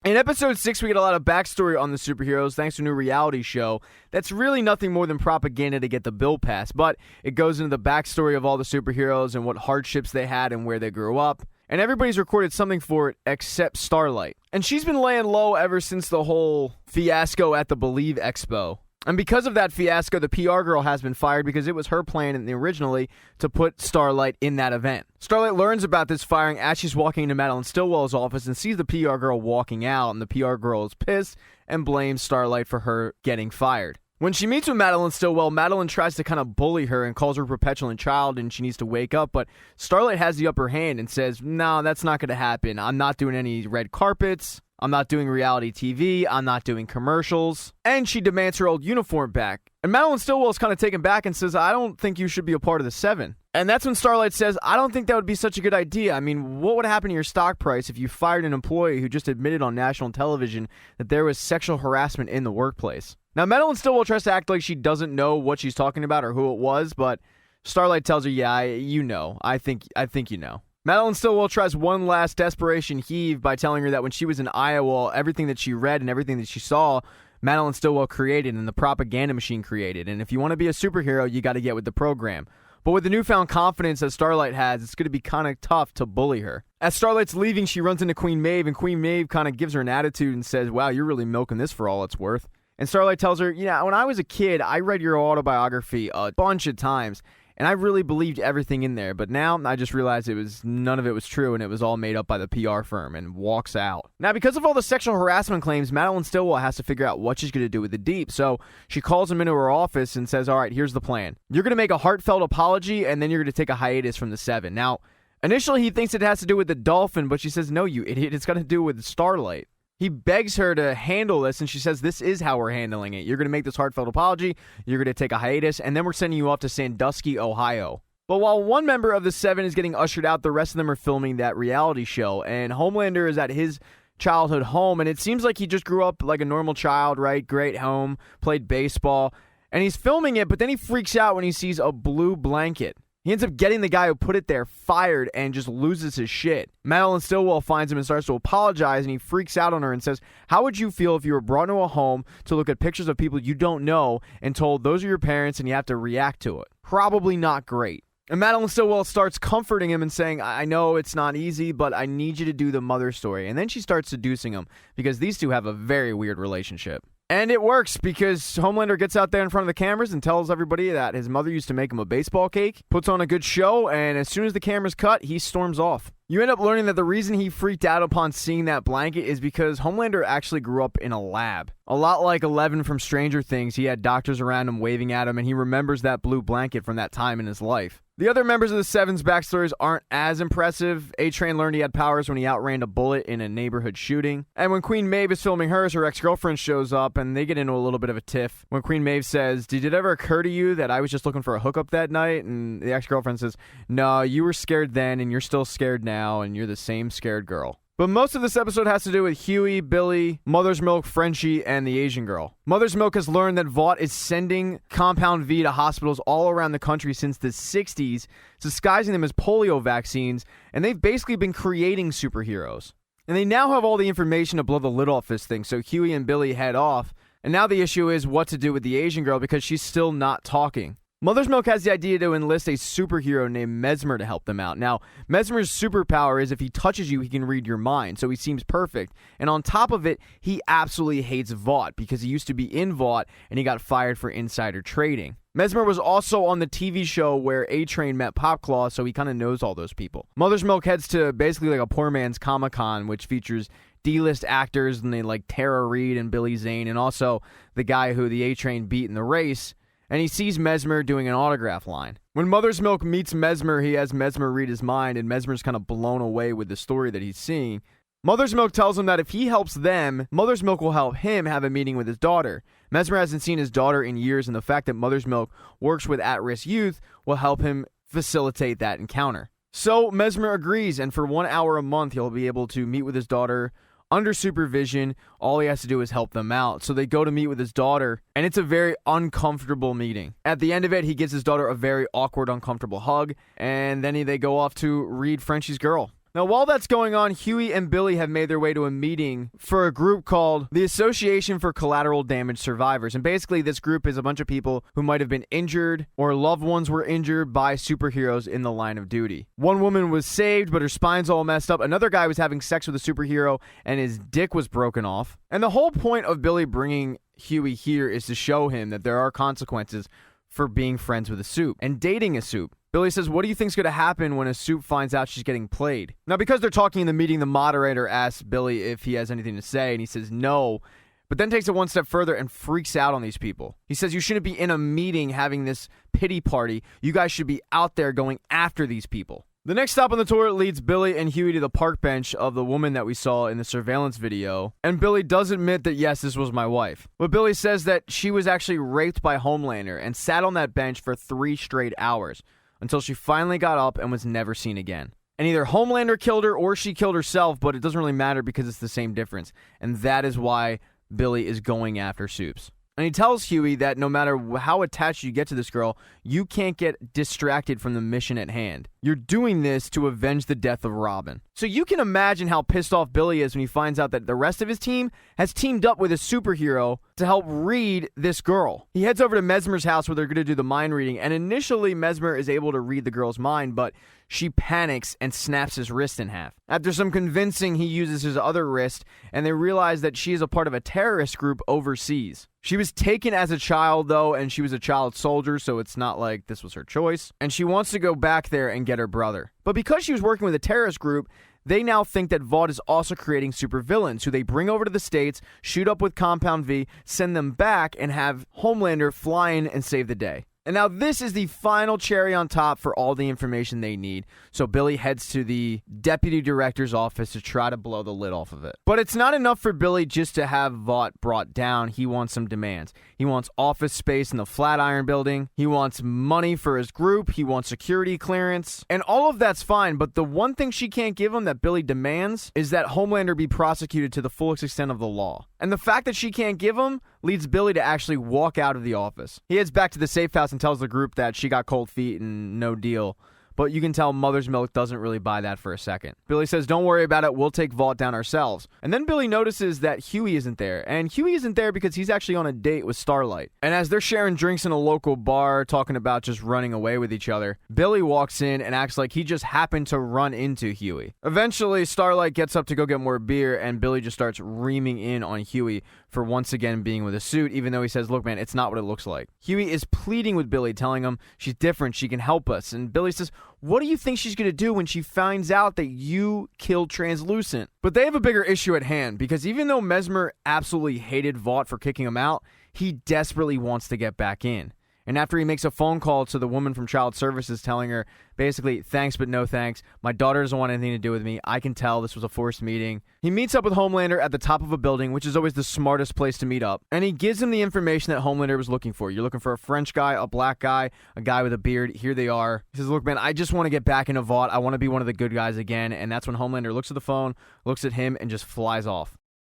In episode 6, we get a lot of backstory on the superheroes thanks to a new reality show that's really nothing more than propaganda to get the bill passed, but it goes into the backstory of all the superheroes and what hardships they had and where they grew up. And everybody's recorded something for it except Starlight. And she's been laying low ever since the whole fiasco at the Believe Expo. And because of that fiasco, the PR girl has been fired because it was her plan originally to put Starlight in that event. Starlight learns about this firing as she's walking into Madeline Stillwell's office and sees the PR girl walking out, and the PR girl is pissed and blames Starlight for her getting fired. When she meets with Madeline Stillwell, Madeline tries to kind of bully her and calls her a petulant child and she needs to wake up, but Starlight has the upper hand and says, no, that's not going to happen. I'm not doing any red carpets. I'm not doing reality TV. I'm not doing commercials. And she demands her old uniform back. And Madeline Stillwell is kind of taken back and says, I don't think you should be a part of the 7. And that's when Starlight says, I don't think that would be such a good idea. I mean, what would happen to your stock price if you fired an employee who just admitted on national television that there was sexual harassment in the workplace? Now, Madeline Stillwell tries to act like she doesn't know what she's talking about or who it was, but Starlight tells her, yeah, you know. I think you know. Madeline Stillwell tries one last desperation heave by telling her that when she was in Iowa, everything that she read and everything that she saw, Madeline Stillwell created and the propaganda machine created. And if you want to be a superhero, you got to get with the program. But with the newfound confidence that Starlight has, it's going to be kind of tough to bully her. As Starlight's leaving, she runs into Queen Maeve, and Queen Maeve kind of gives her an attitude and says, wow, you're really milking this for all it's worth. And Starlight tells her, yeah, when I was a kid, I read your autobiography a bunch of times. And I really believed everything in there, but now I just realized none of it was true, and it was all made up by the PR firm, and walks out. Now, because of all the sexual harassment claims, Madeline Stillwell has to figure out what she's going to do with the Deep, so she calls him into her office and says, all right, here's the plan. You're going to make a heartfelt apology, and then you're going to take a hiatus from the 7. Now, initially he thinks it has to do with the Dolphin, but she says, no, you idiot, it's got to do with Starlight. He begs her to handle this, and she says, this is how we're handling it. You're going to make this heartfelt apology, you're going to take a hiatus, and then we're sending you off to Sandusky, Ohio. But while one member of the 7 is getting ushered out, the rest of them are filming that reality show, and Homelander is at his childhood home, and it seems like he just grew up like a normal child, right? Great home, played baseball, and he's filming it, but then he freaks out when he sees a blue blanket. He ends up getting the guy who put it there fired and just loses his shit. Madeline Stillwell finds him and starts to apologize, and he freaks out on her and says, how would you feel if you were brought into a home to look at pictures of people you don't know and told those are your parents and you have to react to it? Probably not great. And Madeline Stillwell starts comforting him and saying, I know it's not easy, but I need you to do the mother story. And then she starts seducing him because these two have a very weird relationship. And it works because Homelander gets out there in front of the cameras and tells everybody that his mother used to make him a baseball cake, puts on a good show, and as soon as the camera's cut, he storms off. You end up learning that the reason he freaked out upon seeing that blanket is because Homelander actually grew up in a lab. A lot like Eleven from Stranger Things, he had doctors around him waving at him, and he remembers that blue blanket from that time in his life. The other members of the 7's backstories aren't as impressive. A-Train learned he had powers when he outran a bullet in a neighborhood shooting. And when Queen Maeve is filming hers, her ex-girlfriend shows up and they get into a little bit of a tiff. When Queen Maeve says, did it ever occur to you that I was just looking for a hookup that night? And the ex-girlfriend says, no, you were scared then and you're still scared now and you're the same scared girl. But most of this episode has to do with Huey, Billy, Mother's Milk, Frenchie, and the Asian girl. Mother's Milk has learned that Vought is sending Compound V to hospitals all around the country since the 60s, disguising them as polio vaccines, and they've basically been creating superheroes. And they now have all the information to blow the lid off this thing, so Huey and Billy head off. And now the issue is what to do with the Asian girl because she's still not talking. Mother's Milk has the idea to enlist a superhero named Mesmer to help them out. Now, Mesmer's superpower is if he touches you, he can read your mind, so he seems perfect. And on top of it, he absolutely hates Vought because he used to be in Vought and he got fired for insider trading. Mesmer was also on the TV show where A-Train met Popclaw, so he kind of knows all those people. Mother's Milk heads to basically like a poor man's Comic-Con, which features D-list actors and they like Tara Reid and Billy Zane, and also the guy who the A-Train beat in the race. And he sees Mesmer doing an autograph line. When Mother's Milk meets Mesmer, he has Mesmer read his mind, and Mesmer's kind of blown away with the story that he's seeing. Mother's Milk tells him that if he helps them, Mother's Milk will help him have a meeting with his daughter. Mesmer hasn't seen his daughter in years, and the fact that Mother's Milk works with at-risk youth will help him facilitate that encounter. So Mesmer agrees, and for 1 hour a month, he'll be able to meet with his daughter under supervision. All he has to do is help them out. So they go to meet with his daughter, and it's a very uncomfortable meeting. At the end of it, he gives his daughter a very awkward, uncomfortable hug, and then they go off to read Frenchie's Girl. Now, while that's going on, Huey and Billy have made their way to a meeting for a group called the Association for Collateral Damage Survivors. And basically, this group is a bunch of people who might have been injured or loved ones were injured by superheroes in the line of duty. One woman was saved, but her spine's all messed up. Another guy was having sex with a superhero, and his dick was broken off. And the whole point of Billy bringing Huey here is to show him that there are consequences for being friends with a soup and dating a soup. Billy says, what do you think's going to happen when a soup finds out she's getting played? Now, because they're talking in the meeting, the moderator asks Billy if he has anything to say, and he says no, but then takes it one step further and freaks out on these people. He says, you shouldn't be in a meeting having this pity party. You guys should be out there going after these people. The next stop on the tour leads Billy and Huey to the park bench of the woman that we saw in the surveillance video. And Billy does admit that, yes, this was my wife. But Billy says that she was actually raped by Homelander and sat on that bench for 3 straight hours until she finally got up and was never seen again. And either Homelander killed her or she killed herself, but it doesn't really matter because it's the same difference. And that is why Billy is going after Soups. And he tells Huey that no matter how attached you get to this girl, you can't get distracted from the mission at hand. You're doing this to avenge the death of Robin. So you can imagine how pissed off Billy is when he finds out that the rest of his team has teamed up with a superhero to help read this girl. He heads over to Mesmer's house where they're going to do the mind reading, and initially Mesmer is able to read the girl's mind, but she panics and snaps his wrist in half. After some convincing, he uses his other wrist, and they realize that she is a part of a terrorist group overseas. She was taken as a child, though, and she was a child soldier, so it's not like this was her choice. And she wants to go back there and get her brother. But because she was working with a terrorist group, they now think that Vought is also creating supervillains who they bring over to the States, shoot up with Compound V, send them back, and have Homelander fly in and save the day. And now this is the final cherry on top for all the information they need. So Billy heads to the deputy director's office to try to blow the lid off of it. But it's not enough for Billy just to have Vought brought down. He wants some demands. He wants office space in the Flatiron building. He wants money for his group. He wants security clearance. And all of that's fine, but the one thing she can't give him that Billy demands is that Homelander be prosecuted to the fullest extent of the law. And the fact that she can't give him leads Billy to actually walk out of the office. He heads back to the safe house and tells the group that she got cold feet and no deal. But you can tell Mother's Milk doesn't really buy that for a second. Billy says, don't worry about it, we'll take Vought down ourselves. And then Billy notices that Huey isn't there. And Huey isn't there because he's actually on a date with Starlight. And as they're sharing drinks in a local bar, talking about just running away with each other, Billy walks in and acts like he just happened to run into Huey. Eventually, Starlight gets up to go get more beer, and Billy just starts reaming in on Huey for once again being with a suit, even though he says, look, man, it's not what it looks like. Huey is pleading with Billy, telling him she's different, she can help us. And Billy says, what do you think she's going to do when she finds out that you killed Translucent? But they have a bigger issue at hand, because even though Mesmer absolutely hated Vought for kicking him out, he desperately wants to get back in. And after he makes a phone call to the woman from Child Services telling her, basically, thanks but no thanks, my daughter doesn't want anything to do with me, I can tell this was a forced meeting. He meets up with Homelander at the top of a building, which is always the smartest place to meet up. And he gives him the information that Homelander was looking for. You're looking for a French guy, a black guy, a guy with a beard. Here they are. He says, look, man, I just want to get back into Vought. I want to be one of the good guys again. And that's when Homelander looks at the phone, looks at him, and just flies off.